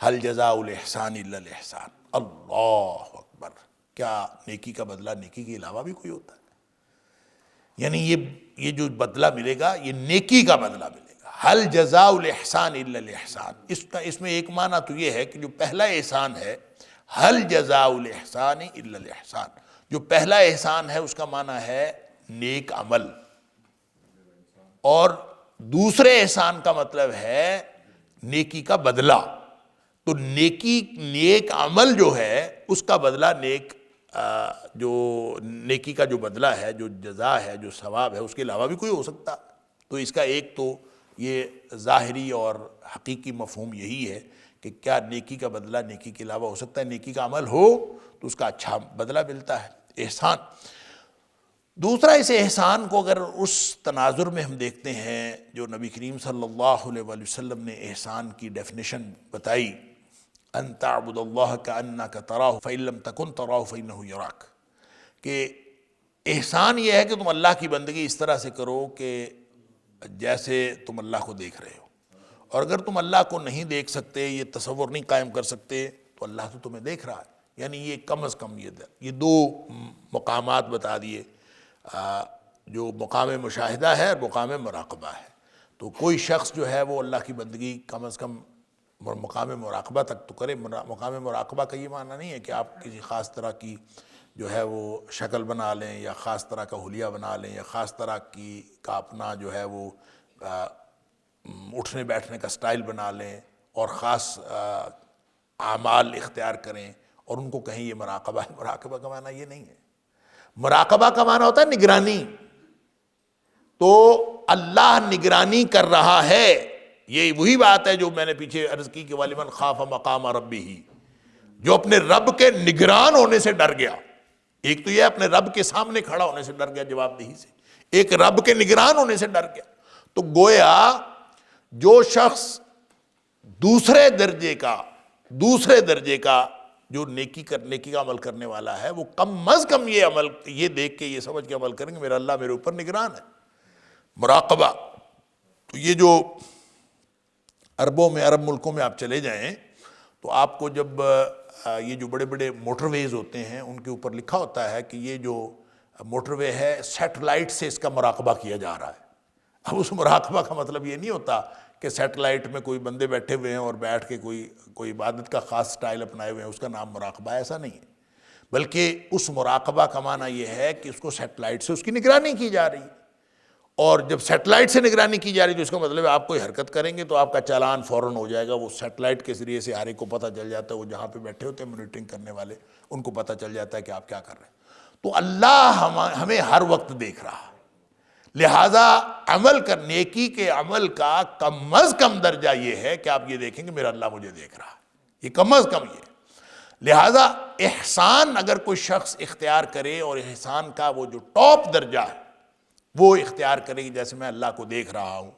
حل جزاء الاحسان الا الاحسان۔ اللہ اکبر، کیا نیکی کا بدلہ نیکی کے علاوہ بھی کوئی ہوتا ہے؟ یعنی یہ جو بدلہ ملے گا یہ نیکی کا بدلہ ملے گا۔ حل جزاء الاحسان الا الاحسان، اس میں ایک معنی تو یہ ہے کہ جو پہلا احسان ہے، حل جزاء الاحسان الا الاحسان، جو پہلا احسان ہے اس کا معنی ہے نیک عمل، اور دوسرے احسان کا مطلب ہے نیکی کا بدلہ۔ تو نیک عمل جو ہے اس کا بدلہ جو نیکی کا جو بدلہ ہے، جو جزا ہے، جو ثواب ہے، اس کے علاوہ بھی کوئی ہو سکتا۔ تو اس کا ایک تو یہ ظاہری اور حقیقی مفہوم یہی ہے کہ کیا نیکی کا بدلہ نیکی کے علاوہ ہو سکتا ہے؟ نیکی کا عمل ہو تو اس کا اچھا بدلہ ملتا ہے، احسان۔ دوسرا، اس احسان کو اگر اس تناظر میں ہم دیکھتے ہیں جو نبی کریم صلی اللہ علیہ وآلہ وسلم نے احسان کی ڈیفینیشن بتائی، ان تعبد اللہ کأنک تراہ فإن لم تکن تراہ فإنہ یراک، کہ احسان یہ ہے کہ تم اللہ کی بندگی اس طرح سے کرو کہ جیسے تم اللہ کو دیکھ رہے ہو، اور اگر تم اللہ کو نہیں دیکھ سکتے، یہ تصور نہیں قائم کر سکتے، تو اللہ تو تمہیں دیکھ رہا ہے۔ یعنی یہ کم از کم یہ دو مقامات بتا دیے، جو مقام مشاہدہ ہے اور مقام مراقبہ ہے۔ تو کوئی شخص جو ہے وہ اللہ کی بندگی کم از کم مقام مراقبہ تک تو کرے۔ مقام مراقبہ کا یہ معنی نہیں ہے کہ آپ کسی خاص طرح کی جو ہے وہ شکل بنا لیں، یا خاص طرح کا حلیہ بنا لیں، یا خاص طرح کا اپنا جو ہے وہ اٹھنے بیٹھنے کا سٹائل بنا لیں، اور خاص اعمال اختیار کریں اور ان کو کہیں یہ مراقبہ ہے۔ مراقبہ کا معنی یہ نہیں ہے۔ مراقبہ کا معنی ہوتا ہے نگرانی۔ تو اللہ نگرانی کر رہا ہے، یہ وہی بات ہے جو میں نے پیچھے عرض کی کہ وَلِمَنْ خَافَ مَقَامَ رَبِّهِ، جو اپنے رب کے نگران ہونے سے ڈر گیا۔ ایک تو یہ اپنے رب کے سامنے کھڑا ہونے سے ڈر گیا جواب دہی سے، ایک رب کے نگران ہونے سے ڈر گیا۔ تو گویا جو شخص دوسرے درجے کا جو نیکی کا عمل کرنے والا ہے، وہ کم از کم یہ دیکھ کے یہ سمجھ کے عمل کریں گے میرا اللہ میرے اوپر نگران ہے۔ مراقبہ، تو یہ جو عرب ملکوں میں آپ چلے جائیں تو آپ کو جب یہ جو بڑے بڑے موٹر ویز ہوتے ہیں ان کے اوپر لکھا ہوتا ہے کہ یہ جو موٹر وے ہے سیٹلائٹ سے اس کا مراقبہ کیا جا رہا ہے۔ اب اس مراقبہ کا مطلب یہ نہیں ہوتا کہ سیٹلائٹ میں کوئی بندے بیٹھے ہوئے ہیں اور بیٹھ کے کوئی عبادت کا خاص سٹائل اپنائے ہوئے ہیں، اس کا نام مراقبہ، ایسا نہیں ہے۔ بلکہ اس مراقبہ کا معنی یہ ہے کہ اس کو سیٹلائٹ سے اس کی نگرانی کی جا رہی ہے، اور جب سیٹلائٹ سے نگرانی کی جا رہی ہے تو اس کا مطلب ہے آپ کوئی حرکت کریں گے تو آپ کا چالان فوراً ہو جائے گا۔ وہ سیٹلائٹ کے ذریعے سے ہر ایک کو پتہ چل جاتا ہے، وہ جہاں پہ بیٹھے ہوتے ہیں مانیٹرنگ کرنے والے، ان کو پتہ چل جاتا ہے کہ آپ کیا کر رہے ہیں۔ تو اللہ ہمیں ہر وقت دیکھ رہا ہے، لہٰذا نیکی کے عمل کا کم از کم درجہ یہ ہے کہ آپ یہ دیکھیں کہ میرا اللہ مجھے دیکھ رہا ہے، یہ کم از کم یہ۔ لہٰذا احسان اگر کوئی شخص اختیار کرے، اور احسان کا وہ جو ٹاپ درجہ ہے وہ اختیار کرے کہ جیسے میں اللہ کو دیکھ رہا ہوں،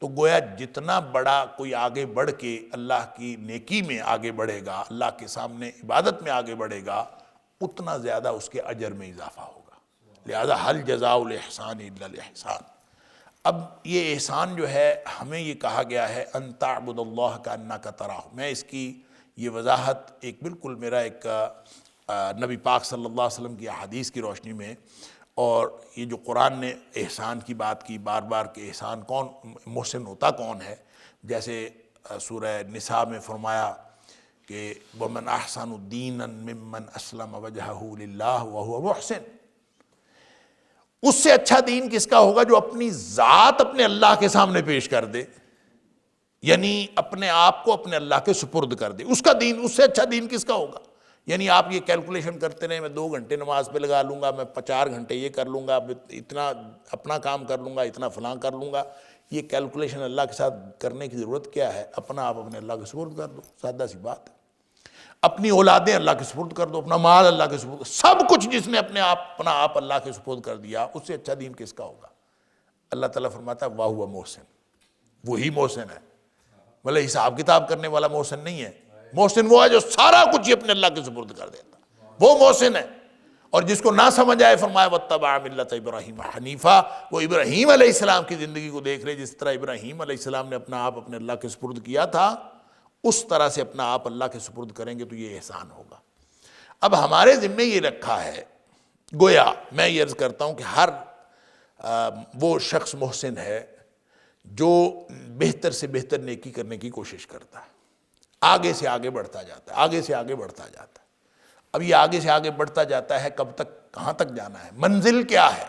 تو گویا جتنا بڑا کوئی آگے بڑھ کے اللہ کی نیکی میں آگے بڑھے گا، اللہ کے سامنے عبادت میں آگے بڑھے گا، اتنا زیادہ اس کے اجر میں اضافہ ہوگا۔ لہذا حل جزاء الاحسان الا الاحسان۔ اب یہ احسان جو ہے ہمیں یہ کہا گیا ہے ان تعبد اللہ کأنک تراہ۔ میں اس کی یہ وضاحت بالکل میرا ایک نبی پاک صلی اللہ علیہ وسلم کی احادیث کی روشنی میں، اور یہ جو قرآن نے احسان کی بات کی بار بار کہ احسان محسن ہوتا کون ہے، جیسے سورہ نساء میں فرمایا کہ وَمَنْ أَحْسَنُ دِينًا مِّمَّنْ أَسْلَمَ وَجْهَهُ لِلَّهِ وَهُوَ مُحْسِنٌ۔ اس سے اچھا دین کس کا ہوگا جو اپنی ذات اپنے اللہ کے سامنے پیش کر دے، یعنی اپنے آپ کو اپنے اللہ کے سپرد کر دے، اس کا دین، اس سے اچھا دین کس کا ہوگا؟ یعنی آپ یہ کیلکولیشن کرتے رہیں میں 2 گھنٹے نماز پہ لگا لوں گا، میں 4 گھنٹے یہ کر لوں گا، اتنا اپنا کام کر لوں گا، اتنا فلاں کر لوں گا، یہ کیلکولیشن اللہ کے ساتھ کرنے کی ضرورت کیا ہے؟ اپنا آپ اپنے اللہ کے سپرد کر دو، سادہ سی بات ہے۔ اپنی اولادیں اللہ کے سپرد کر دو، اپنا مال اللہ کے سپرد، سب کچھ جس نے اپنا آپ اللہ کے سپرد کر دیا، اس سے اچھا دین کس کا ہوگا؟ اللہ تعالیٰ فرماتا ہے وَهُوَ مُحْسِنٌ، وہی محسن ہے، بھلے حساب کتاب کرنے والا محسن نہیں ہے۔ محسن وہ ہے جو سارا کچھ ہی اپنے اللہ کے سپرد کر دیتا، وہ محسن ہے۔ اور جس کو نہ سمجھ آئے فرمایا وَاتَّبَعَ مِلَّةَ إِبْرَاهِيمَ حَنِيفًا، وہ ابراہیم علیہ السلام کی زندگی کو دیکھ رہے، جس طرح ابراہیم علیہ السلام نے اپنا آپ اپنے اللہ کے سپرد کیا تھا، اس طرح سے اپنا آپ اللہ کے سپرد کریں گے تو یہ احسان ہوگا۔ اب ہمارے ذمے یہ رکھا ہے، گویا میں یہ عرض کرتا ہوں کہ ہر وہ شخص محسن ہے جو بہتر سے بہتر نیکی کرنے کی کوشش کرتا ہے، آگے سے آگے بڑھتا جاتا ہے، آگے سے آگے بڑھتا جاتا ہے۔ اب یہ آگے سے آگے بڑھتا جاتا ہے، کب تک، کہاں تک جانا ہے؟ منزل کیا ہے؟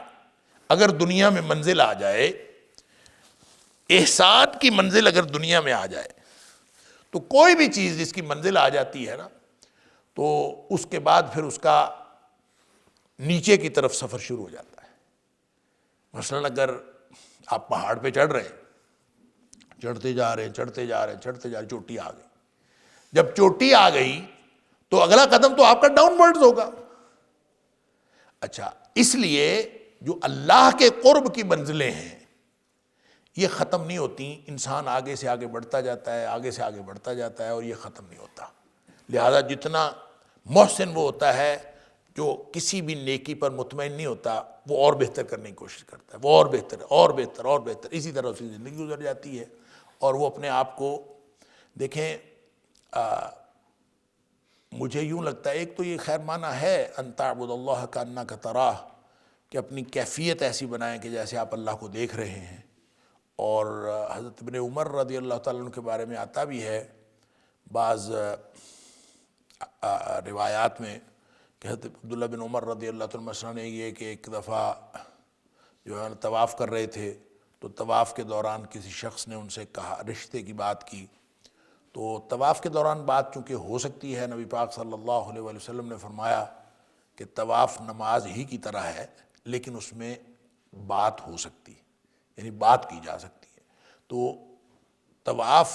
اگر دنیا میں منزل آ جائے، احسان کی منزل اگر دنیا میں آ جائے، تو کوئی بھی چیز جس کی منزل آ جاتی ہے نا، تو اس کے بعد پھر اس کا نیچے کی طرف سفر شروع ہو جاتا ہے۔ مثلا اگر آپ پہاڑ پہ چڑھ رہے ہیں، چڑھتے جا رہے ہیں، چڑھتے جا رہے ہیں، چڑھتے جا رہے ہیں، چوٹی آ گئی۔ جب چوٹی آ گئی تو اگلا قدم تو آپ کا ڈاؤن ورڈز ہوگا۔ اچھا، اس لیے جو اللہ کے قرب کی منزلیں ہیں یہ ختم نہیں ہوتی، انسان آگے سے آگے بڑھتا جاتا ہے، آگے سے آگے بڑھتا جاتا ہے، اور یہ ختم نہیں ہوتا۔ لہذا جتنا محسن وہ ہوتا ہے جو کسی بھی نیکی پر مطمئن نہیں ہوتا، وہ اور بہتر کرنے کی کوشش کرتا ہے، وہ اور بہتر، اور بہتر، اور بہتر، اسی طرح اس کی زندگی گزر جاتی ہے۔ اور وہ اپنے آپ کو دیکھیں، مجھے یوں لگتا ہے، ایک تو یہ خیر معنی ہے ان تعبد اللہ کانک تراہ، کہ اپنی کیفیت ایسی بنائیں کہ جیسے آپ اللہ کو دیکھ رہے ہیں۔ اور حضرت ابن عمر رضی اللہ تعالیٰ عنہ کے بارے میں آتا بھی ہے بعض روایات میں کہ حضرت عبداللہ بن عمر رضی اللہ تعالیٰ عنہ نے یہ کہ ایک دفعہ جو ہے طواف کر رہے تھے، تو طواف کے دوران کسی شخص نے ان سے کہا، رشتے کی بات کی، تو طواف کے دوران بات چونکہ ہو سکتی ہے، نبی پاک صلی اللہ علیہ وآلہ وسلم نے فرمایا کہ طواف نماز ہی کی طرح ہے، لیکن اس میں بات ہو سکتی ہے، یعنی بات کی جا سکتی ہے۔ تو طواف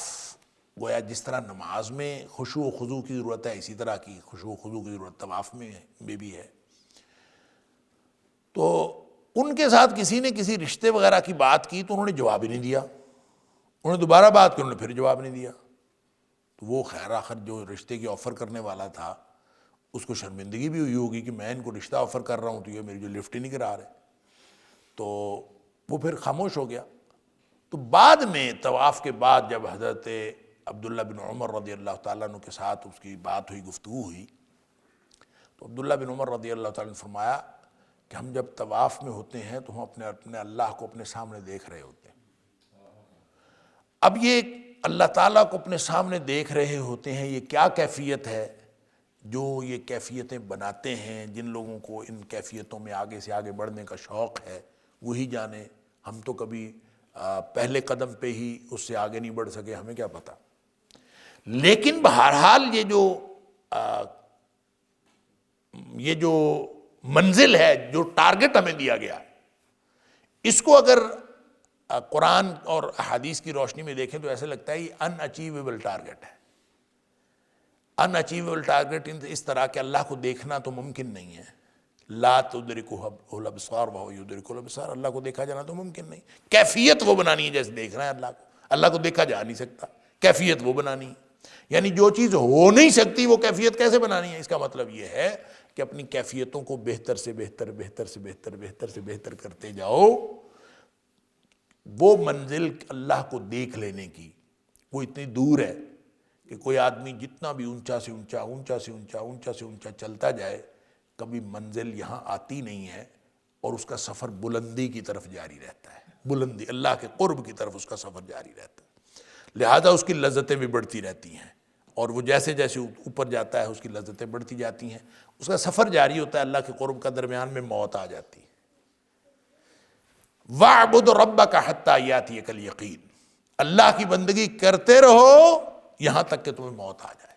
گویا جس طرح نماز میں خشوع و خضوع کی ضرورت ہے، اسی طرح کی خشوع و خضوع کی ضرورت طواف میں بھی ہے۔ تو ان کے ساتھ کسی نے کسی رشتے وغیرہ کی بات کی تو انہوں نے جواب ہی نہیں دیا، انہوں نے دوبارہ بات کی، انہوں نے پھر جواب نہیں دیا۔ تو وہ خیر آخر جو رشتے کی آفر کرنے والا تھا اس کو شرمندگی بھی ہوئی ہوگی کہ میں ان کو رشتہ آفر کر رہا ہوں تو یہ میری جو لفٹ ہی نہیں کرا رہے، تو وہ پھر خاموش ہو گیا۔ تو بعد میں طواف کے بعد جب حضرت عبداللہ بن عمر رضی اللہ تعالیٰ عنہ کے ساتھ اس کی بات ہوئی، گفتگو ہوئی، تو عبداللہ بن عمر رضی اللہ تعالیٰ نے فرمایا کہ ہم جب طواف میں ہوتے ہیں تو ہم اپنے اللہ کو اپنے سامنے دیکھ رہے ہوتے ہیں۔ اب یہ اللہ تعالیٰ کو اپنے سامنے دیکھ رہے ہوتے ہیں، یہ کیا کیفیت ہے جو یہ کیفیتیں بناتے ہیں؟ جن لوگوں کو ان کیفیتوں میں آگے سے آگے بڑھنے کا شوق ہے وہی جانے، ہم تو کبھی پہلے قدم پہ ہی اس سے آگے نہیں بڑھ سکے، ہمیں کیا پتہ۔ لیکن بہرحال یہ جو منزل ہے، جو ٹارگٹ ہمیں دیا گیا ہے، اس کو اگر قرآن اور احادیث کی روشنی میں دیکھیں تو ایسے لگتا ہے یہ ان اچیویبل ٹارگٹ ہے۔ ان اچیویبل ٹارگٹ اس طرح کہ اللہ کو دیکھنا تو ممکن نہیں ہے، لا تدرکہ الابصار وہو یدرک الابصار، اللہ کو دیکھا جانا تو ممکن نہیں۔ کیفیت وہ بنانی ہے جیسے دیکھ رہے ہیں اللہ کو، اللہ کو دیکھا جا نہیں سکتا، کیفیت وہ بنانی ہے۔ یعنی جو چیز ہو نہیں سکتی وہ کیفیت کیسے بنانی ہے؟ اس کا مطلب یہ ہے کہ اپنی کیفیتوں کو بہتر سے بہتر، بہتر سے بہتر، بہتر سے بہتر کرتے جاؤ۔ وہ منزل اللہ کو دیکھ لینے کی وہ اتنی دور ہے کہ کوئی آدمی جتنا بھی اونچا سے اونچا، اونچا سے اونچا، اونچا سے اونچا چلتا جائے، کبھی منزل یہاں آتی نہیں ہے، اور اس کا سفر بلندی کی طرف جاری رہتا ہے، بلندی، اللہ کے قرب کی طرف اس کا سفر جاری رہتا ہے۔ لہذا اس کی لذتیں بھی بڑھتی رہتی ہیں، اور وہ جیسے جیسے اوپر جاتا ہے اس کی لذتیں بڑھتی جاتی ہیں، اس کا سفر جاری ہوتا ہے اللہ کے قرب کا، درمیان میں موت آ جاتی ہے۔ وَاعْبُدْ رَبَّكَ حَتَّى يَأْتِيَكَ الْيَقِينُ، اللہ کی بندگی کرتے رہو یہاں تک کہ تمہیں موت آ جائے۔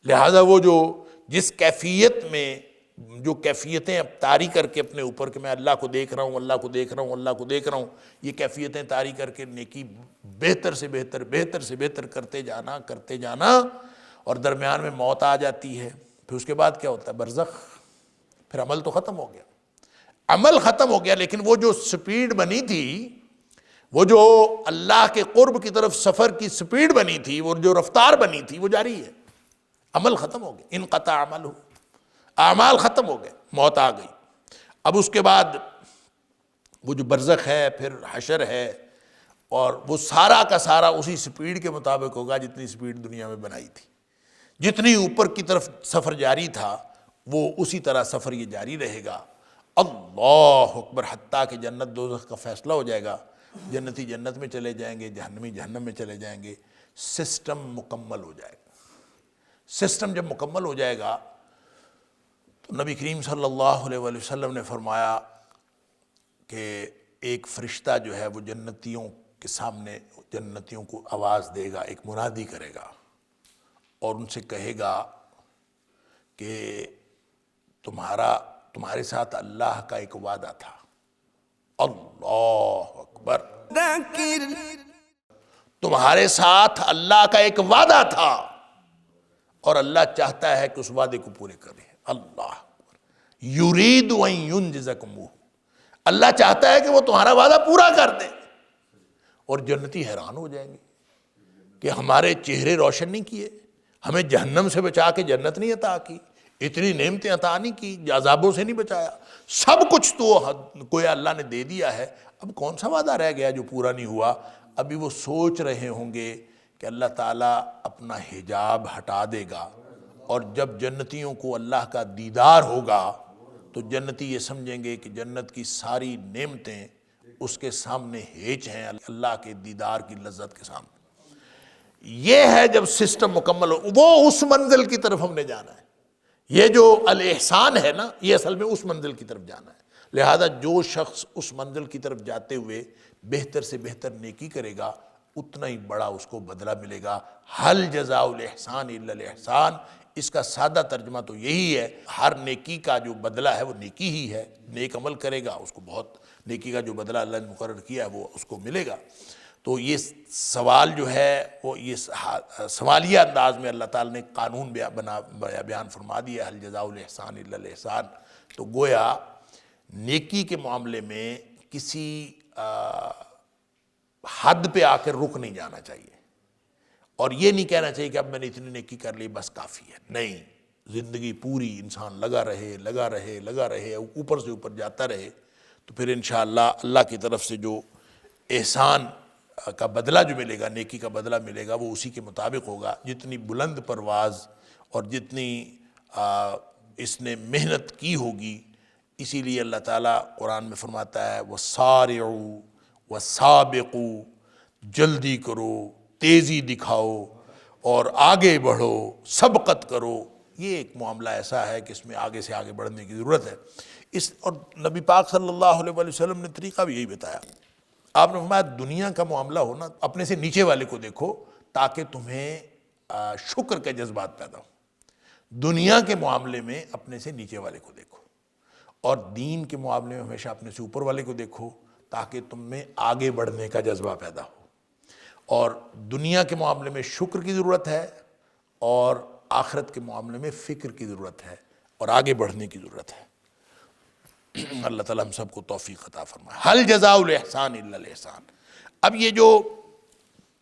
لہذا وہ جو جس کیفیت میں جو کیفیتیں اب طاری کر کے اپنے اوپر کہ میں اللہ کو دیکھ رہا ہوں، اللہ کو دیکھ رہا ہوں، اللہ کو دیکھ رہا ہوں، یہ کیفیتیں طاری کر کے نیکی بہتر سے بہتر، بہتر سے بہتر کرتے جانا، کرتے جانا، اور درمیان میں موت آ جاتی ہے، پھر اس کے بعد کیا ہوتا ہے؟ برزخ، پھر عمل تو ختم ہو گیا، عمل ختم ہو گیا، لیکن وہ جو سپیڈ بنی تھی، وہ جو اللہ کے قرب کی طرف سفر کی سپیڈ بنی تھی، وہ جو رفتار بنی تھی، وہ جاری ہے۔ عمل ختم ہو گیا، انقطع عملہ، اعمال ختم ہو گئے، موت آ گئی۔ اب اس کے بعد وہ جو برزخ ہے، پھر حشر ہے، اور وہ سارا کا سارا اسی سپیڈ کے مطابق ہوگا جتنی سپیڈ دنیا میں بنائی تھی. جتنی اوپر کی طرف سفر جاری تھا وہ اسی طرح سفر یہ جاری رہے گا. اللہ اکبر. حتیٰ کہ جنت دوزخ کا فیصلہ ہو جائے گا. جنتی جنت میں چلے جائیں گے، جہنمی جہنم میں چلے جائیں گے. سسٹم مکمل ہو جائے گا. سسٹم جب مکمل ہو جائے گا تو نبی کریم صلی اللہ علیہ وآلہ وسلم نے فرمایا کہ ایک فرشتہ جو ہے وہ جنتیوں کے سامنے جنتیوں کو آواز دے گا، ایک منادی کرے گا اور ان سے کہے گا کہ تمہارے ساتھ اللہ کا ایک وعدہ تھا. اللہ اکبر. تمہارے ساتھ اللہ کا ایک وعدہ تھا اور اللہ چاہتا ہے کہ اس وعدے کو پورے کرے. اللہ یرید ان ینجزکموہ. اللہ چاہتا ہے کہ وہ تمہارا وعدہ پورا کر دے. اور جنتی حیران ہو جائیں گے کہ ہمارے چہرے روشن نہیں کیے، ہمیں جہنم سے بچا کے جنت نہیں عطا کی، اتنی نعمتیں عطا نہیں کی، عذابوں سے نہیں بچایا. سب کچھ تو کوئی اللہ نے دے دیا ہے، اب کون سا وعدہ رہ گیا جو پورا نہیں ہوا. ابھی وہ سوچ رہے ہوں گے کہ اللہ تعالیٰ اپنا حجاب ہٹا دے گا اور جب جنتیوں کو اللہ کا دیدار ہوگا تو جنتی یہ سمجھیں گے کہ جنت کی ساری نعمتیں اس کے سامنے ہیچ ہیں اللہ کے دیدار کی لذت کے سامنے. یہ ہے جب سسٹم مکمل ہو، وہ اس منزل کی طرف ہم نے جانا ہے. یہ جو الاحسان ہے نا، یہ اصل میں اس منزل کی طرف جانا ہے. لہذا جو شخص اس منزل کی طرف جاتے ہوئے بہتر سے بہتر نیکی کرے گا اتنا ہی بڑا اس کو بدلہ ملے گا. حل جزاء الاحسان الا الاحسان. اس کا سادہ ترجمہ تو یہی ہے، ہر نیکی کا جو بدلہ ہے وہ نیکی ہی ہے. نیک عمل کرے گا اس کو بہت نیکی کا جو بدلہ اللہ نے مقرر کیا ہے وہ اس کو ملے گا. تو یہ سوال جو ہے وہ یہ سوالیہ انداز میں اللہ تعالیٰ نے قانون بیان فرما دیا، حل جزاء الاحسان الا الاحسان. تو گویا نیکی کے معاملے میں کسی حد پہ آ کر رک نہیں جانا چاہیے اور یہ نہیں کہنا چاہیے کہ اب میں نے اتنی نیکی کر لی بس کافی ہے. نہیں، زندگی پوری انسان لگا رہے اوپر سے اوپر جاتا رہے تو پھر انشاءاللہ اللہ کی طرف سے جو احسان کا بدلہ جو ملے گا، نیکی کا بدلہ ملے گا، وہ اسی کے مطابق ہوگا. جتنی بلند پرواز اور جتنی اس نے محنت کی ہوگی، اسی لیے اللہ تعالیٰ قرآن میں فرماتا ہے وَسَارِعُوا وَسَابِقُوا. جلدی کرو، تیزی دکھاؤ اور آگے بڑھو، سبقت کرو. یہ ایک معاملہ ایسا ہے کہ اس میں آگے سے آگے بڑھنے کی ضرورت ہے. اور نبی پاک صلی اللہ علیہ وآلہ وسلم نے طریقہ بھی یہی بتایا. آپ نے فرمایا دنیا کا معاملہ ہو نا، اپنے سے نیچے والے کو دیکھو تاکہ تمہیں شکر کے جذبات پیدا ہو. دنیا کے معاملے میں اپنے سے نیچے والے کو دیکھو اور دین کے معاملے میں ہمیشہ اپنے سے اوپر والے کو دیکھو تاکہ تم میں آگے بڑھنے کا جذبہ پیدا ہو. اور دنیا کے معاملے میں شکر کی ضرورت ہے اور آخرت کے معاملے میں فکر کی ضرورت ہے اور آگے بڑھنے کی ضرورت ہے. اللہ تعالیٰ ہم سب کو توفیق عطا فرمائے. حل جزاء الاحسان الا الاحسان. اب یہ جو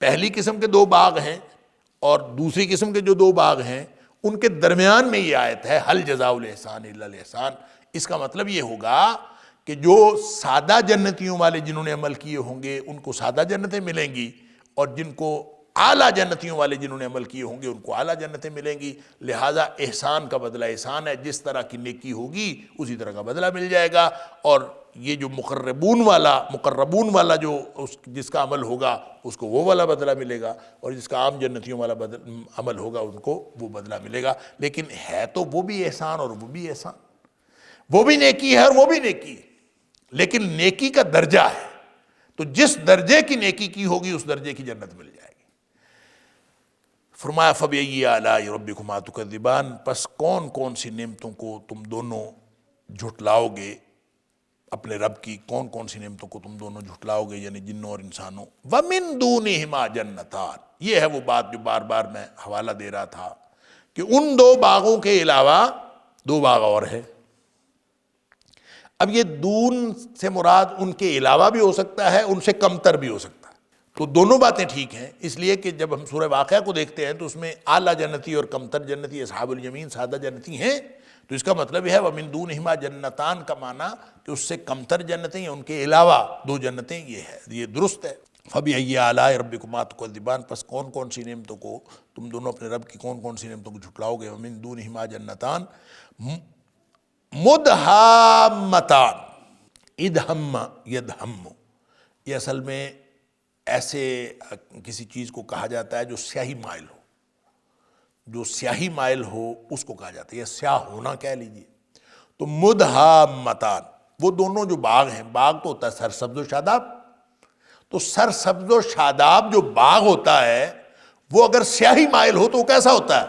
پہلی قسم کے 2 باغ ہیں اور دوسری قسم کے جو 2 باغ ہیں ان کے درمیان میں یہ آیت ہے حل جزاء الاحسان الا الاحسان. اس کا مطلب یہ ہوگا کہ جو سادہ جنتیوں والے جنہوں نے عمل کیے ہوں گے ان کو سادہ جنتیں ملیں گی اور جن کو اعلیٰ جنتیوں والے جنہوں نے عمل کیے ہوں گے ان کو اعلیٰ جنتیں ملیں گی. لہٰذا احسان کا بدلہ احسان ہے، جس طرح کی نیکی ہوگی اسی طرح کا بدلہ مل جائے گا. اور یہ جو مقربون والا جو جس کا عمل ہوگا اس کو وہ والا بدلہ ملے گا اور جس کا عام جنتیوں والا عمل ہوگا ان کو وہ بدلہ ملے گا. لیکن ہے تو وہ بھی احسان اور وہ بھی احسان، وہ بھی نیکی ہے اور وہ بھی نیکی ہے، لیکن نیکی کا درجہ ہے. تو جس درجے کی نیکی کی ہوگی اس درجے کی جنت مل جائے گی. فرمایا فَبِأَيِّ آلَاءِ رَبِّكُمَا تُكَذِّبَانِ. پس کون کون سی نعمتوں کو تم دونوں جھٹلاؤ گے، اپنے رب کی کون کون سی نعمتوں کو تم دونوں جھٹلاؤ گے، یعنی جنوں اور انسانوں. وَمِن دُونِهِمَا جَنَّتَانِ. یہ ہے وہ بات جو بار بار میں حوالہ دے رہا تھا کہ ان 2 باغوں کے علاوہ 2 باغ اور ہے. اب یہ دون سے مراد ان کے علاوہ بھی ہو سکتا ہے، ان سے کمتر بھی ہو سکتا ہے. تو دونوں باتیں ٹھیک ہیں، اس لیے کہ جب ہم سورہ واقعہ کو دیکھتے ہیں تو اس میں اعلیٰ جنتی اور کمتر جنتی اصحاب الیمین سادہ جنتی ہیں. تو اس کا مطلب یہ ہے وَمِن دُونِهِمَا جَنَّتَانِ کا معنی کہ اس سے کمتر جنتیں یا ان کے علاوہ 2 جنتیں، یہ ہے، یہ درست ہے. فَبِأَيِّ آلَاءِ رَبِّكُمَا تُكَذِّبَانِ، پس کون کون سی نعمتوں کو تم دونوں اپنے رب کی کون کون سی نعمتوں کو جھٹلاؤ گے. وَمِن دُونِهِمَا جَنَّتَانِ مُدْحَامَّتَانِ. ادہم یدہم، یہ اصل میں ایسے کسی چیز کو کہا جاتا ہے جو سیاہی مائل ہو، جو سیاہی مائل ہو اس کو کہا جاتا ہے، یا سیاہ ہونا کہہ لیجیے. تو مدہامتان، وہ دونوں جو باغ ہیں، باغ تو ہوتا ہے سرسبز و شاداب، تو سرسبز و شاداب جو باغ ہوتا ہے وہ اگر سیاہی مائل ہو تو وہ کیسا ہوتا ہے؟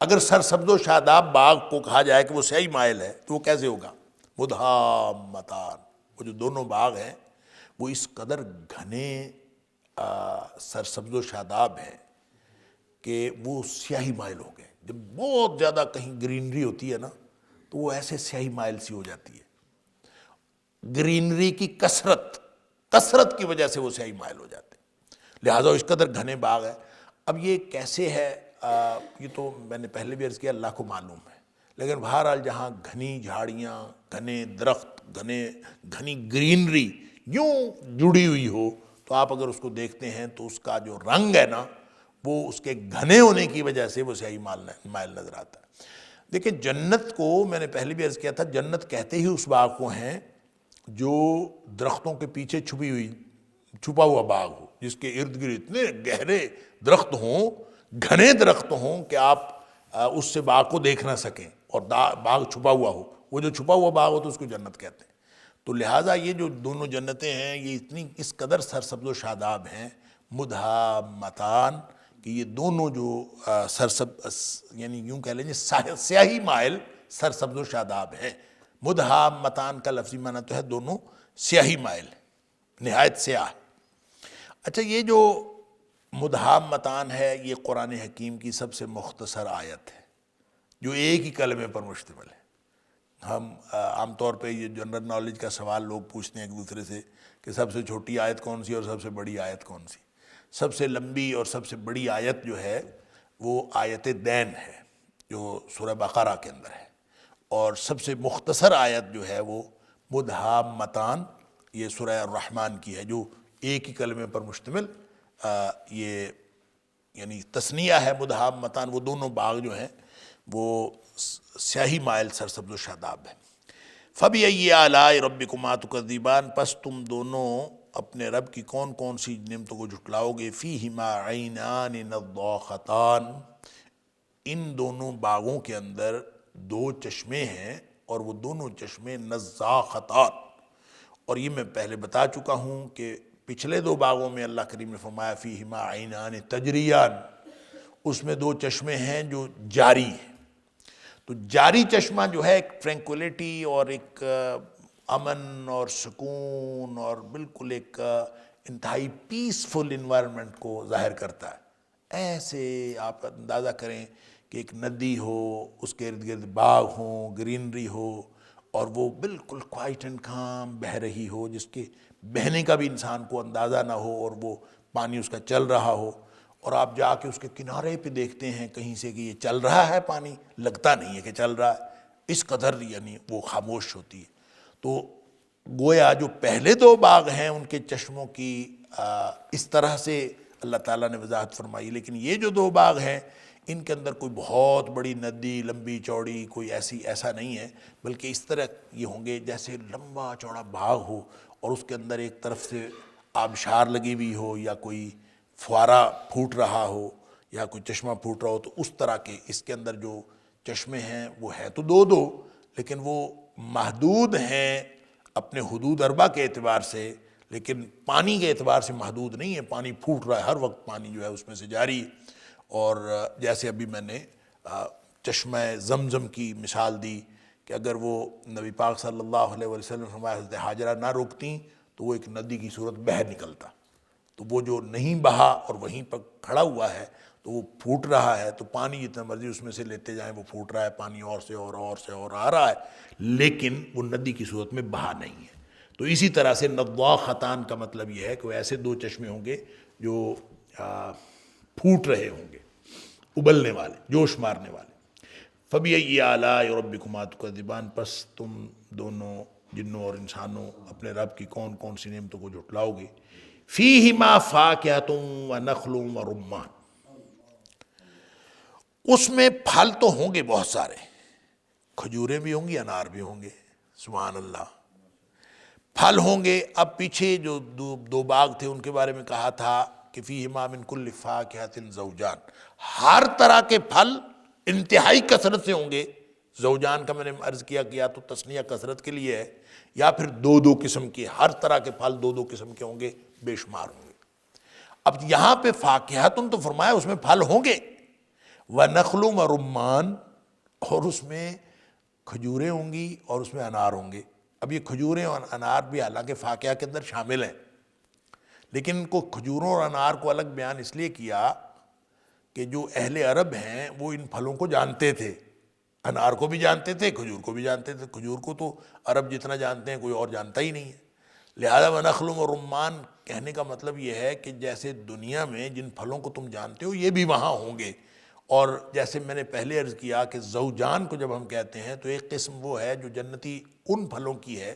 اگر سرسبز و شاداب باغ کو کہا جائے کہ وہ سیاہی مائل ہے تو وہ کیسے ہوگا؟ مدہامتان، وہ جو دونوں باغ ہیں وہ اس قدر گھنے سرسبز و شاداب ہیں کہ وہ سیاہی مائل ہو گئے. جب بہت زیادہ کہیں گرینری ہوتی ہے نا تو وہ ایسے سیاہی مائل سی ہو جاتی ہے. گرینری کی کثرت کی وجہ سے وہ سیاہی مائل ہو جاتے ہیں، لہٰذا اس قدر گھنے باغ ہے. اب یہ کیسے ہے یہ تو میں نے پہلے بھی عرض کیا اللہ کو معلوم ہے، لیکن بہرحال جہاں گھنی جھاڑیاں، گھنے درخت، گھنی گرینری یوں جڑی ہوئی ہو تو آپ اگر اس کو دیکھتے ہیں تو اس کا جو رنگ ہے نا وہ اس کے گھنے ہونے کی وجہ سے وہ سیاہی مائل نظر آتا ہے. دیکھیں جنت کو میں نے پہلے بھی عرض کیا تھا، جنت کہتے ہی اس باغ کو ہیں جو درختوں کے پیچھے چھپا ہوا باغ ہو، جس کے ارد گرد اتنے گہرے درخت ہوں، گھنے درخت ہوں کہ آپ اس سے باغ کو دیکھ نہ سکیں اور باغ چھپا ہوا ہو. وہ جو چھپا ہوا باغ ہو تو اس کو جنت کہتے ہیں. تو لہٰذا یہ جو دونوں جنتیں ہیں یہ اس قدر سرسبز و شاداب ہیں، مدہامتان، کہ یہ دونوں جو یعنی یوں کہہ لیں سیاہی مائل سرسبز و شاداب ہیں. مدہامتان کا لفظی معنی تو ہے دونوں سیاہی مائل، نہایت سیاہ. اچھا، یہ جو مدہامتان ہے یہ قرآن حکیم کی سب سے مختصر آیت ہے جو ایک ہی کلمے پر مشتمل ہے. ہم عام طور پہ یہ جنرل نالج کا سوال لوگ پوچھتے ہیں ایک دوسرے سے کہ سب سے چھوٹی آیت کون سی اور سب سے بڑی آیت کون سی. سب سے لمبی اور سب سے بڑی آیت جو ہے وہ آیت دین ہے جو سورہ بقرہ کے اندر ہے، اور سب سے مختصر آیت جو ہے وہ مدہامتان یہ سورہ الرحمن کی ہے جو ایک ہی کلمے پر مشتمل یہ یعنی تثنیہ ہے. مدہامتان، وہ دونوں باغ جو ہیں وہ سیاہی مائل سرسبز و شاداب ہیں. فَبِأَيِّ آلَاءِ رَبِّكُمَا تُكَذِّبَانِ، پس تم دونوں اپنے رب کی کون کون سی نعمتوں کو جھٹلاؤ گے. فِيهِمَا عَيْنَانِ نَضَّاخَتَانِ، ان دونوں باغوں کے اندر دو چشمے ہیں اور وہ دونوں چشمے نضاختان. اور یہ میں پہلے بتا چکا ہوں کہ پچھلے دو باغوں میں اللہ کریم نے فرمایا فیہما عینان تجریان، اس میں دو چشمے ہیں جو جاری ہیں. تو جاری چشمہ جو ہے ایک ٹرینکولیٹی اور ایک امن اور سکون اور بالکل ایک انتہائی پیسفل انوائرمنٹ کو ظاہر کرتا ہے. ایسے آپ اندازہ کریں کہ ایک ندی ہو، اس کے ارد گرد باغ ہوں، گرینری ہو، اور وہ بالکل کوائٹ اینڈ کام بہہ رہی ہو، جس کے بہنے کا بھی انسان کو اندازہ نہ ہو، اور وہ پانی اس کا چل رہا ہو، اور آپ جا کے اس کے کنارے پہ دیکھتے ہیں کہیں سے کہ یہ چل رہا ہے، پانی لگتا نہیں ہے کہ چل رہا ہے، اس قدر یعنی وہ خاموش ہوتی ہے. تو گویا جو پہلے دو باغ ہیں ان کے چشموں کی اس طرح سے اللہ تعالیٰ نے وضاحت فرمائی، لیکن یہ جو دو باغ ہیں ان کے اندر کوئی بہت بڑی ندی لمبی چوڑی کوئی ایسا نہیں ہے، بلکہ اس طرح یہ ہوں گے جیسے لمبا چوڑا باغ ہو اور اس کے اندر ایک طرف سے آبشار لگی ہوئی ہو یا کوئی فوارہ پھوٹ رہا ہو یا کوئی چشمہ پھوٹ رہا ہو. تو اس طرح کے اس کے اندر جو چشمے ہیں وہ ہے تو دو لیکن وہ محدود ہیں اپنے حدود اربع کے اعتبار سے، لیکن پانی کے اعتبار سے محدود نہیں ہے. پانی پھوٹ رہا ہے، ہر وقت پانی جو ہے اس میں سے جاری. اور جیسے ابھی میں نے چشمہ زمزم کی مثال دی کہ اگر وہ نبی پاک صلی اللہ علیہ وسلم فرمایا حضرت حاجرہ نہ روکتیں تو وہ ایک ندی کی صورت بہہ نکلتا. تو وہ جو نہیں بہا اور وہیں پر کھڑا ہوا ہے تو وہ پھوٹ رہا ہے، تو پانی جتنا مرضی اس میں سے لیتے جائیں وہ پھوٹ رہا ہے، پانی اور سے اور آ رہا ہے، لیکن وہ ندی کی صورت میں بہا نہیں ہے. تو اسی طرح سے نضاختان کا مطلب یہ ہے کہ وہ ایسے دو چشمے ہوں گے جو پھوٹ رہے ہوں گے، ابلنے والے، جوش مارنے والے. فَبِأَيِّ آلَاءِ رَبِّكُمَا تُكَذِّبَانِ، پس تم دونوں جنوں اور انسانوں اپنے رب کی کون کون سی نعمتوں کو جھٹلاؤ گے. فیہما فاکہۃ ونخل ورمان، اس میں پھل تو ہوں گے بہت سارے، کھجوریں بھی ہوں گی، انار بھی ہوں گے، سبحان اللہ، پھل ہوں گے۔ اب پیچھے جو دو باغ تھے ان کے بارے میں کہا تھا کہ فیہما من کل فاکہۃ زوجان، ہر طرح کے پھل انتہائی کثرت سے ہوں گے۔ زوجان کا میں نے عرض کیا کہ یا تو تثنیہ کثرت کے لیے ہے یا پھر دو قسم کے، ہر طرح کے پھل دو قسم کے ہوں گے، بے شمار ہوں گے۔ اب یہاں پہ فاکہۃ تو فرمایا اس میں پھل ہوں گے، وَنَخْلٌ وَرُمَّانٌ، اور اس میں کھجوریں ہوں گی اور اس میں انار ہوں گے۔ اب یہ کھجوریں اور انار بھی حالانکہ فاکہہ کے اندر شامل ہیں، لیکن ان کو کھجوروں اور انار کو الگ بیان اس لیے کیا کہ جو اہل عرب ہیں وہ ان پھلوں کو جانتے تھے، انار کو بھی جانتے تھے، کھجور کو بھی جانتے تھے۔ کھجور کو تو عرب جتنا جانتے ہیں کوئی اور جانتا ہی نہیں ہے، لہذا وَنَخْلٌ وَرُمَّانٌ کہنے کا مطلب یہ ہے کہ جیسے دنیا میں جن پھلوں کو تم جانتے ہو یہ بھی وہاں ہوں گے۔ اور جیسے میں نے پہلے عرض کیا کہ زوجان کو جب ہم کہتے ہیں تو ایک قسم وہ ہے جو جنتی ان پھلوں کی ہے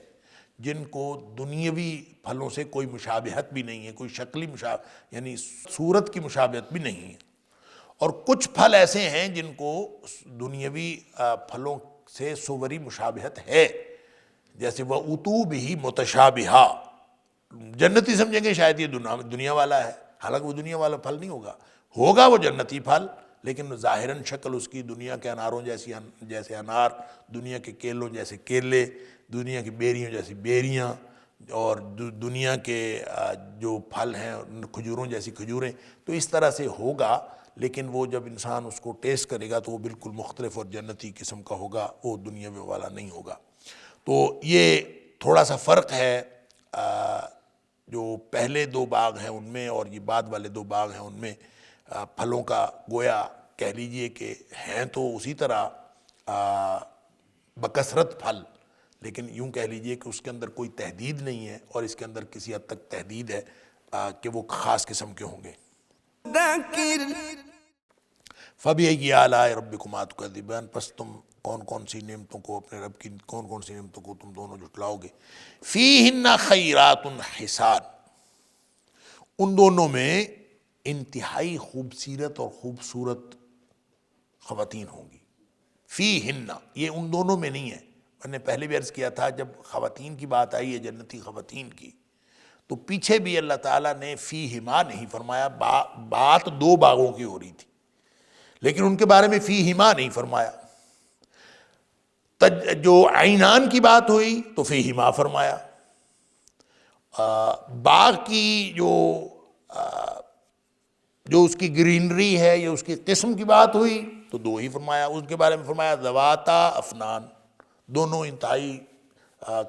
جن کو دنیاوی پھلوں سے کوئی مشابہت بھی نہیں ہے، کوئی شکلی یعنی صورت کی مشابہت بھی نہیں ہے، اور کچھ پھل ایسے ہیں جن کو دنیاوی پھلوں سے صوری مشابہت ہے، جیسے وَأُتُوا بِهِ مُتَشَابِهًا، جنتی سمجھیں گے شاید یہ دنیا والا ہے، حالانکہ وہ دنیا والا پھل نہیں ہوگا وہ جنتی پھل، لیکن ظاہراً شکل اس کی دنیا کے اناروں جیسے انار، دنیا کے کیلوں جیسے کیلے، دنیا کی بیریوں جیسی بیریاں، اور دنیا کے جو پھل ہیں کھجوروں جیسی کھجوریں، تو اس طرح سے ہوگا، لیکن وہ جب انسان اس کو ٹیسٹ کرے گا تو وہ بالکل مختلف اور جنتی قسم کا ہوگا، وہ دنیا والا نہیں ہوگا۔ تو یہ تھوڑا سا فرق ہے جو پہلے دو باغ ہیں ان میں اور یہ بعد والے دو باغ ہیں ان میں پھلوں کا، گویا کہہ لیجئے کہ ہیں تو اسی طرح بکثرت پھل، لیکن یوں کہہ لیجئے کہ اس کے اندر کوئی تحدید نہیں ہے، اور اس کے اندر کسی حد تک تحدید ہے کہ وہ خاص قسم کے ہوں گے۔ فَبِأَيِّ آلَاءِ رَبِّكُمَا تُكَذِّبَانِ، پس تم کون کون سی نعمتوں کو، اپنے رب کی کون کون سی نعمتوں کو تم دونوں جھٹلاؤ گے۔ فِيهِنَّ خَيْرَاتٌ حِسَانٌ، ان دونوں میں انتہائی خوبصورت اور خوبصورت خواتین ہوں گی۔ فِيهِنَّ یہ ان دونوں میں نہیں ہے، میں نے پہلے بھی عرض کیا تھا جب خواتین کی بات آئی ہے جنتی خواتین کی تو پیچھے بھی اللہ تعالیٰ نے فیہما نہیں فرمایا، بات دو باغوں کی ہو رہی تھی لیکن ان کے بارے میں فیہما نہیں فرمایا۔ جو عینان کی بات ہوئی تو فیہما فرمایا، باغ کی جو اس کی گرینری ہے یا اس کی قسم کی بات ہوئی تو دو ہی فرمایا، اس کے بارے میں فرمایا ذواتا افنان، دونوں انتہائی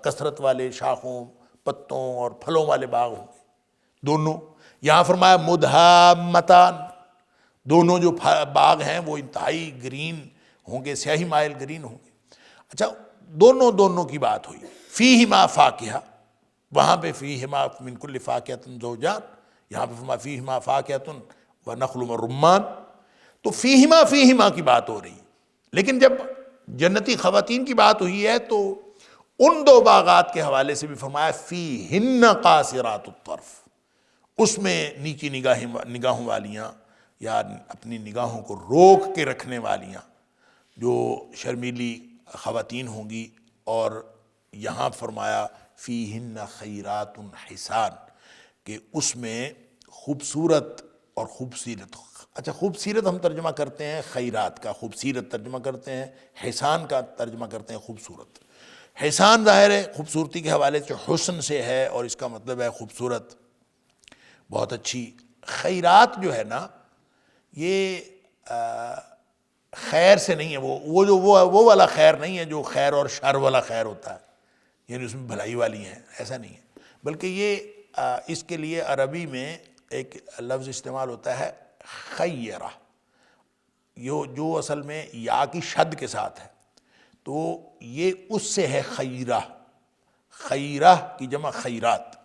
کثرت والے شاخوں، پتوں اور پھلوں والے باغ ہوں گے دونوں۔ یہاں فرمایا مدھامتان، دونوں جو باغ ہیں وہ انتہائی گرین ہوں گے، سیاہی مائل گرین ہوں گے۔ اچھا، دونوں کی بات ہوئی۔ فیہما فاکہہ، وہاں پہ فیہما من کل فاکہۃ زوجان، یہاں پہ فرمایا فیہما فاکہۃ ونخل ورمان، تو فیہما کی بات ہو رہی ہے، لیکن جب جنتی خواتین کی بات ہوئی ہے تو ان دو باغات کے حوالے سے بھی فرمایا فیہن قاصرات الطرف، اس میں نیچی نگاہوں والیاں یا اپنی نگاہوں کو روک کے رکھنے والیاں جو شرمیلی خواتین ہوں گی، اور یہاں فرمایا فیہن خیرات حسان کہ اس میں خوبصورت اور خوبصورت، اچھا خوبصورت ہم ترجمہ کرتے ہیں خیرات کا، خوبصورت ترجمہ کرتے ہیں، حسان کا ترجمہ کرتے ہیں خوبصورت۔ حسان ظاہر ہے خوبصورتی کے حوالے سے حسن سے ہے اور اس کا مطلب ہے خوبصورت، بہت اچھی۔ خیرات جو ہے نا یہ خیر سے نہیں ہے، وہ والا خیر نہیں ہے جو خیر اور شر والا خیر ہوتا ہے، یعنی اس میں بھلائی والی ہیں، ایسا نہیں ہے، بلکہ یہ اس کے لیے عربی میں ایک لفظ استعمال ہوتا ہے خیرہ، جو اصل میں یا کی شد کے ساتھ ہے، تو یہ اس سے ہے خیرہ، خیرہ کی جمع خیرات،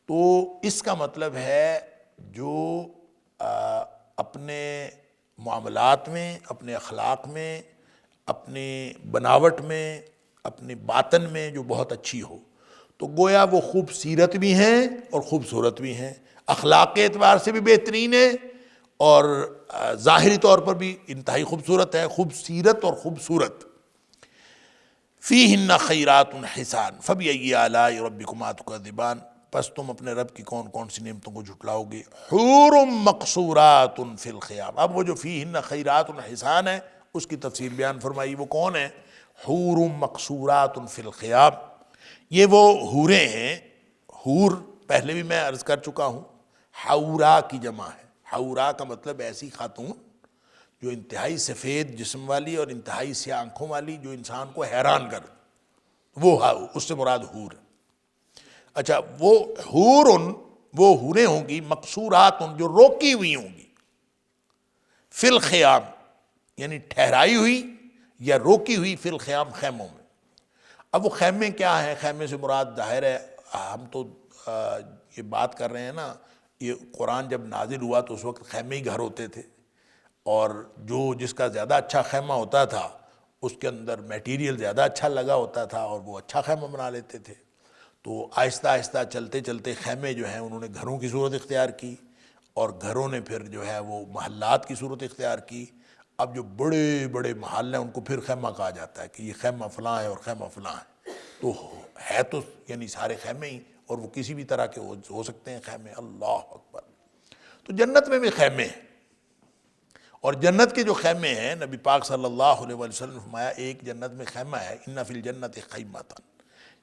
تو اس کا مطلب ہے جو اپنے معاملات میں، اپنے اخلاق میں، اپنے بناوٹ میں، اپنے باطن میں جو بہت اچھی ہو، تو گویا وہ خوبصیرت بھی ہیں اور خوبصورت بھی ہیں، اخلاق کے اعتبار سے بھی بہترین ہے اور ظاہری طور پر بھی انتہائی خوبصورت ہے، خوبصیرت اور خوبصورت۔ فیہن خیرات حسان فبأی آلاء ربکما تکذبان، پس تم اپنے رب کی کون کون سی نعمتوں کو جھٹلاؤ گے۔ حور مقصورات فی الخیام، اب وہ جو فیہن خیرات حسان ہے اس کی تفسیر بیان فرمائی، وہ کون ہے؟ حور مقصورات فی الخیام، یہ وہ حوریں ہیں، حور پہلے بھی میں عرض کر چکا ہوں، حورا کی جمع ہے، حورا کا مطلب ایسی خاتون جو انتہائی سفید جسم والی اور انتہائی سیاہ آنکھوں والی، جو انسان کو حیران کر، وہ اس سے مراد حور ہے۔ اچھا، وہ حورن، وہ حوریں ہوں گی، مقصورات جو روکی ہوئی ہوں گی، فی الخیام یعنی ٹھہرائی ہوئی یا روکی ہوئی، فی الخیام خیموں میں۔ اب وہ خیمے کیا ہیں؟ خیمے سے مراد ظاہر ہے، ہم تو یہ بات کر رہے ہیں نا، یہ قرآن جب نازل ہوا تو اس وقت خیمے ہی گھر ہوتے تھے، اور جس کا زیادہ اچھا خیمہ ہوتا تھا اس کے اندر میٹیریل زیادہ اچھا لگا ہوتا تھا اور وہ اچھا خیمہ بنا لیتے تھے۔ تو آہستہ آہستہ چلتے چلتے خیمے جو ہیں انہوں نے گھروں کی صورت اختیار کی، اور گھروں نے پھر جو ہے وہ محلات کی صورت اختیار کی۔ اب جو بڑے بڑے محل ہیں ان کو پھر خیمہ کہا جاتا ہے کہ یہ خیمہ فلاں ہے اور خیمہ فلاں ہے، تو ہے تو یعنی سارے خیمے ہی، اور وہ کسی بھی طرح کے ہو سکتے ہیں خیمے۔ اللہ اکبر! تو جنت میں بھی خیمے ہیں، اور جنت کے جو خیمے ہیں، نبی پاک صلی اللہ علیہ وسلم نے فرمایا ایک جنت میں خیمہ ہے، ان فی الجنت خیمۃ،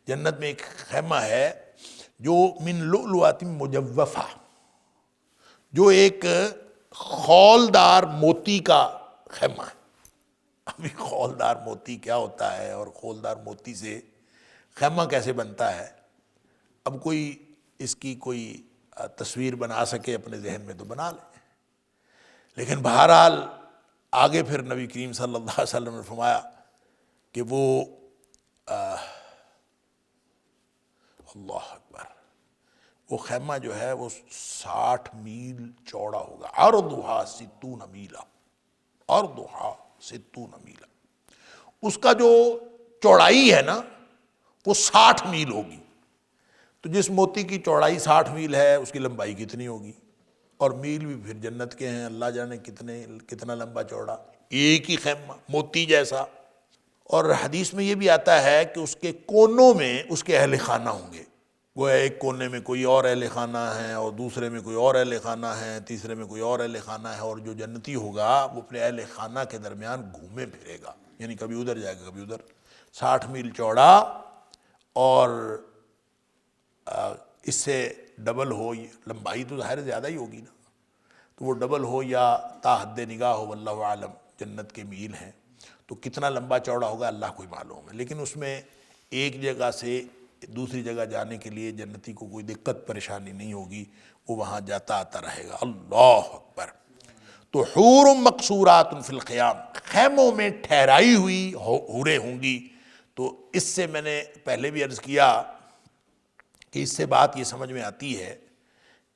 جنت میں ایک خیمہ ہے جو من لؤلؤۃ مجوفہ، جو ایک خولدار موتی کا خیمہ ہے۔ ابھی خولدار موتی کیا ہوتا ہے اور خولدار موتی سے خیمہ کیسے بنتا ہے، اب کوئی اس کی کوئی تصویر بنا سکے اپنے ذہن میں تو بنا لے، لیکن بہرحال آگے پھر نبی کریم صلی اللہ علیہ وسلم نے فرمایا کہ وہ اللہ اکبر، وہ خیمہ جو ہے وہ 60 میل چوڑا ہوگا، عرضھا 60 میلا، عرضھا 60 میلا، اس کا جو چوڑائی ہے نا وہ 60 میل ہوگی۔ تو جس موتی کی چوڑائی 60 میل ہے اس کی لمبائی کتنی ہوگی، اور میل بھی پھر جنت کے ہیں اللہ جانے کتنا لمبا چوڑا، ایک ہی خیمہ موتی جیسا۔ اور حدیث میں یہ بھی آتا ہے کہ اس کے کونوں میں اس کے اہل خانہ ہوں گے، وہ ایک کونے میں کوئی اور اہل خانہ ہے اور دوسرے میں کوئی اور اہل خانہ ہے، تیسرے میں کوئی اور اہل خانہ ہے، اور جو جنتی ہوگا وہ اپنے اہل خانہ کے درمیان گھومے پھرے گا، یعنی کبھی ادھر جائے گا کبھی ادھر۔ 60 میل چوڑا، اور اس سے ڈبل ہو، لمبائی تو ظاہر زیادہ ہی ہوگی نا، تو وہ ڈبل ہو یا تا حد نگاہ ہو، واللہ عالم، جنت کے میل ہیں، تو کتنا لمبا چوڑا ہوگا اللہ کو ہی معلوم ہے۔ لیکن اس میں ایک جگہ سے دوسری جگہ جانے کے لیے جنتی کو کوئی دقت پریشانی نہیں ہوگی، وہ وہاں جاتا آتا رہے گا۔ اللہ اکبر! تو حور مقصورات فی الخیام، خیموں میں ٹھہرائی ہوئی حوریں ہوں گی۔ تو اس سے میں نے پہلے بھی عرض کیا کہ اس سے بات یہ سمجھ میں آتی ہے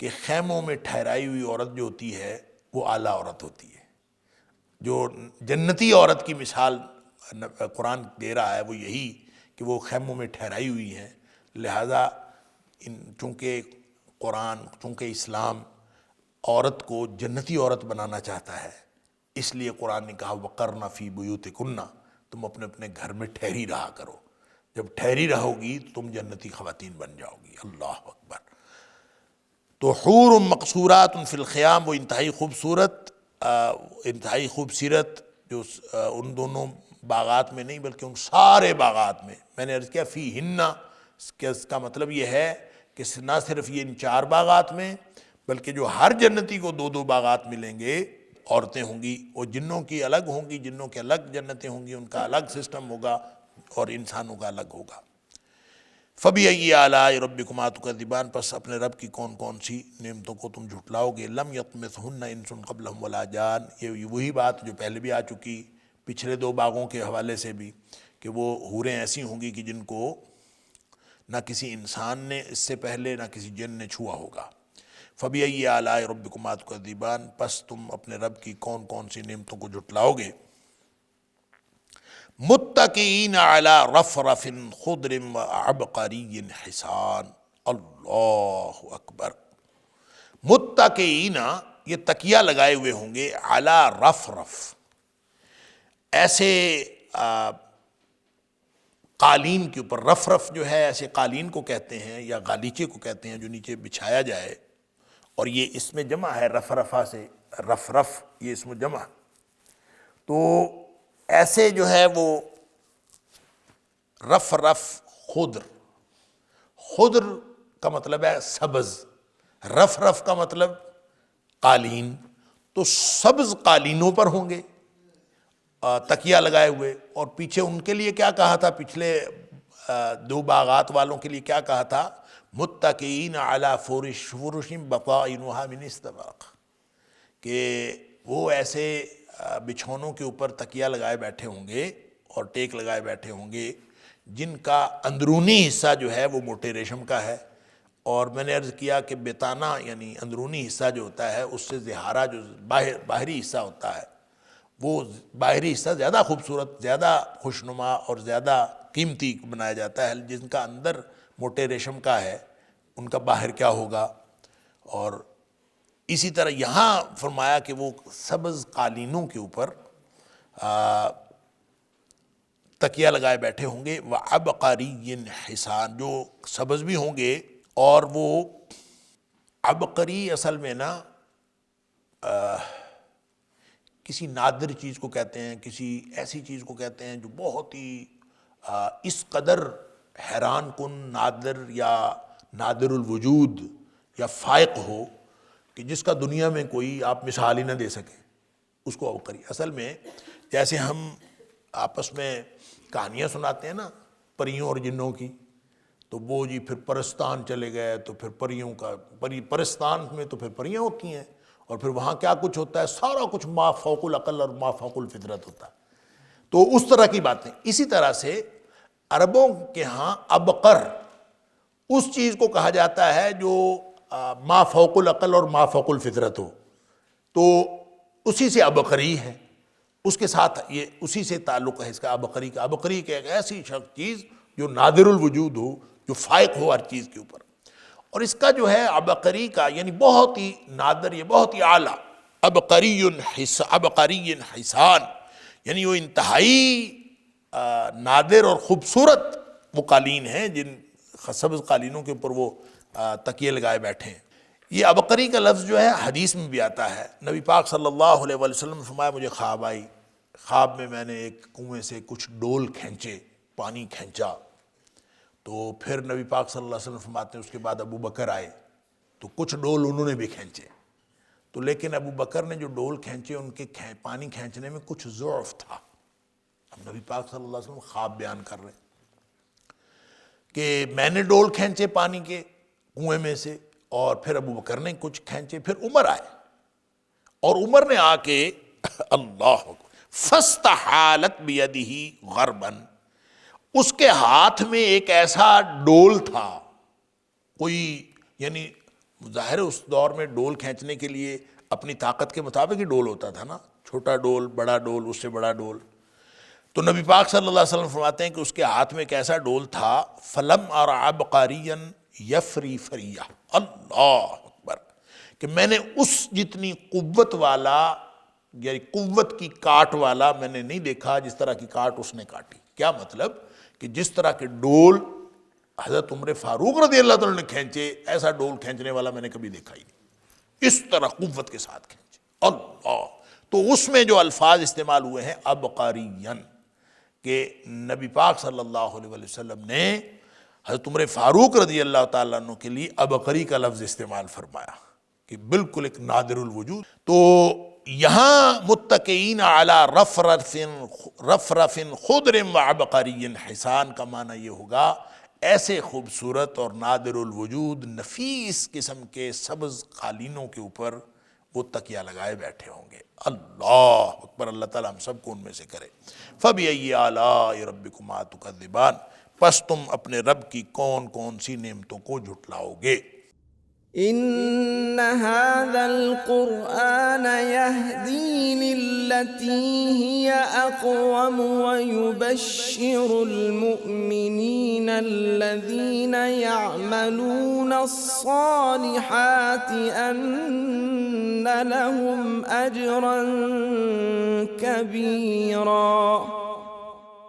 کہ خیموں میں ٹھہرائی ہوئی عورت جو ہوتی ہے وہ اعلیٰ عورت ہوتی ہے۔ جو جنتی عورت کی مثال قرآن دے رہا ہے وہ یہی کہ وہ خیموں میں ٹھہرائی ہوئی ہیں، لہذا چونکہ قرآن، چونکہ اسلام عورت کو جنتی عورت بنانا چاہتا ہے، اس لیے قرآن نے کہا وقرن فی بیوتکن، تم اپنے اپنے گھر میں ٹھہری رہا کرو، جب ٹھہری رہو گی تو تم جنتی خواتین بن جاؤ گی۔ اللہ اکبر! تو حور مقصورات فی الخیام، وہ انتہائی خوبصورت، انتہائی خوبصورت، جو ان دونوں باغات میں نہیں بلکہ ان سارے باغات میں نے عرض کیا فی ہن، اس کا مطلب یہ ہے کہ نہ صرف یہ ان 4 باغات میں، بلکہ جو ہر جنتی کو 2 باغات ملیں گے، عورتیں ہوں گی، وہ جنوں کی الگ ہوں گی، جنوں کے الگ جنتیں ہوں گی، ان کا الگ سسٹم ہوگا، اور انسانوں کا الگ ہوگا۔ فَبِأَيِّ آلَاءِ رَبِّكُمَا تُكَذِّبَانِ، پس اپنے رب کی کون کون سی نعمتوں کو تم جھٹلاؤ گے۔ لَمْ يَطْمِثْهُنَّ إِنسٌ قَبْلَهُمْ وَلَا جَانٌ، یہ وہی بات جو پہلے بھی آ چکی پچھلے 2 باغوں کے حوالے سے بھی، کہ وہ حوریں ایسی ہوں گی کہ جن کو نہ کسی انسان نے اس سے پہلے نہ کسی جن نے چھوا ہوگا۔ فَبِأَيِّ آلَاءِ رَبِّكُمَا تُكَذِّبَانِ، پس تم اپنے رب کی کون کون سی نعمتوں کو جھٹلاؤ گے۔ متکئین علی رفرف خضر وعبقری حسان، اللہ اکبر۔ متکئین، یہ تکیہ لگائے ہوئے ہوں گے، علی رفرف، ایسے قالین کے اوپر۔ رفرف جو ہے ایسے قالین کو کہتے ہیں یا غالیچے کو کہتے ہیں جو نیچے بچھایا جائے، اور یہ اس میں جمع ہے رفرفہ سے، رفرف یہ اس میں جمع۔ تو ایسے جو ہے وہ رفرف خضر، خضر کا مطلب ہے سبز، رفرف کا مطلب قالین، تو سبز قالینوں پر ہوں گے تکیہ لگائے ہوئے۔ اور پیچھے ان کے لیے کیا کہا تھا، پچھلے دو باغات والوں کے لیے کیا کہا تھا، متکئین علی فرش بطائنها من استبرق، کہ وہ ایسے بچھونوں کے اوپر تکیہ لگائے بیٹھے ہوں گے اور ٹیک لگائے بیٹھے ہوں گے جن کا اندرونی حصہ جو ہے وہ موٹے ریشم کا ہے۔ اور میں نے عرض کیا کہ بیتانہ یعنی اندرونی حصہ جو ہوتا ہے اس سے زہارہ جو باہری حصہ ہوتا ہے، وہ باہری حصہ زیادہ خوبصورت، زیادہ خوشنما اور زیادہ قیمتی بنایا جاتا ہے۔ جن کا اندر موٹے ریشم کا ہے ان کا باہر کیا ہوگا۔ اور اسی طرح یہاں فرمایا کہ وہ سبز قالینوں کے اوپر تکیہ لگائے بیٹھے ہوں گے، وعبقری حسان، جو سبز بھی ہوں گے۔ اور وہ عبقری اصل میں نا کسی نادر چیز کو کہتے ہیں، کسی ایسی چیز کو کہتے ہیں جو بہت ہی اس قدر حیران کن، نادر یا نادر الوجود یا فائق ہو کہ جس کا دنیا میں کوئی آپ مثال ہی نہ دے سکے، اس کو عبقری۔ اصل میں جیسے ہم آپس میں کہانیاں سناتے ہیں نا پریوں اور جنوں کی، تو وہ جی پھر پرستان چلے گئے تو پھر پریوں کا پرستان میں تو پھر پریاں ہوتی ہیں، اور پھر وہاں کیا کچھ ہوتا ہے، سارا کچھ ما فوق العقل اور ما فوق الفطرت ہوتا ہے۔ تو اس طرح کی باتیں، اسی طرح سے عربوں کے ہاں عبقر اس چیز کو کہا جاتا ہے جو ما فوق العقل اور ما فوق الفطرت ہو، تو اسی سے عبقری ہے، اس کے ساتھ یہ اسی سے تعلق ہے اس کا عبقری کا۔ عبقری کہ ایک ایسی چیز جو نادر الوجود ہو، جو فائق ہو ہر چیز کے اوپر۔ اور اس کا جو ہے عبقری کا یعنی بہت ہی نادر، یہ بہت ہی اعلیٰ، عبقری حسان، یعنی وہ انتہائی نادر اور خوبصورت وہ قالین ہیں جن سبز قالینوں کے اوپر وہ تکیے لگائے بیٹھے ہیں۔ یہ عبقری کا لفظ جو ہے حدیث میں بھی آتا ہے۔ نبی پاک صلی اللہ علیہ وسلم نے فرمایا مجھے خواب آئی، خواب میں میں نے ایک کنویں سے کچھ ڈول کھینچے، پانی کھینچا، تو پھر نبی پاک صلی اللہ علیہ وسلم فرماتے ہیں اس کے بعد ابو بکر آئے تو کچھ ڈول انہوں نے بھی کھینچے، تو لیکن ابو بکر نے جو ڈول کھینچے ان کے پانی کھینچنے میں کچھ ضعف تھا۔ اب نبی پاک صلی اللہ علیہ وسلم خواب بیان کر رہے ہیں کہ میں نے ڈول کھینچے پانی کے کنویں میں سے، اور پھر ابو بکر نے کچھ کھینچے، پھر عمر آئے اور عمر نے آ کے اللہ فاستحالت بیدہ غربا، اس کے ہاتھ میں ایک ایسا ڈول تھا، کوئی یعنی ظاہر اس دور میں ڈول کھینچنے کے لیے اپنی طاقت کے مطابق ہی ڈول ہوتا تھا نا، چھوٹا ڈول، بڑا ڈول، اس سے بڑا ڈول۔ تو نبی پاک صلی اللہ علیہ وسلم فرماتے ہیں کہ اس کے ہاتھ میں ایک ایسا ڈول تھا، فلم اور عبقریا یفری فریہ، اللہ اکبر، کہ میں نے اس جتنی قوت والا یعنی قوت کی کاٹ والا میں نے نہیں دیکھا جس طرح کی کاٹ اس نے کاٹی۔ کیا مطلب کہ جس طرح کے ڈول حضرت عمر فاروق رضی اللہ عنہ نے کھینچے، ایسا ڈول کھینچنے والا میں نے کبھی دیکھا ہی نہیں، اس طرح قوت کے ساتھ کھینچے، اللہ۔ تو اس میں جو الفاظ استعمال ہوئے ہیں عبقرین، کہ نبی پاک صلی اللہ علیہ وسلم نے حضرت عمر فاروق رضی اللہ تعالیٰ عنہ کے لیے عبقری کا لفظ استعمال فرمایا کہ بالکل ایک نادر الوجود۔ تو یہاں متکئین علی رفرف خضر وعبقری حسان کا معنی یہ ہوگا ایسے خوبصورت اور نادر الوجود نفیس قسم کے سبز قالینوں کے اوپر وہ تکیہ لگائے بیٹھے ہوں گے۔ اللہ اکبر، اللہ تعالیٰ ہم سب کو ان میں سے کرے۔ فَبِأَيِّ آلَاءِ رَبِّكُمَا تُكَذِّبَانِ، پس تم اپنے رب کی کون کون سی نعمتوں کو جھٹلاؤ گے۔ إن هذا القرآن يهدي للتي هي أقوم ويبشر المؤمنين الذين يعملون الصالحات أن لهم أجرا كبيرا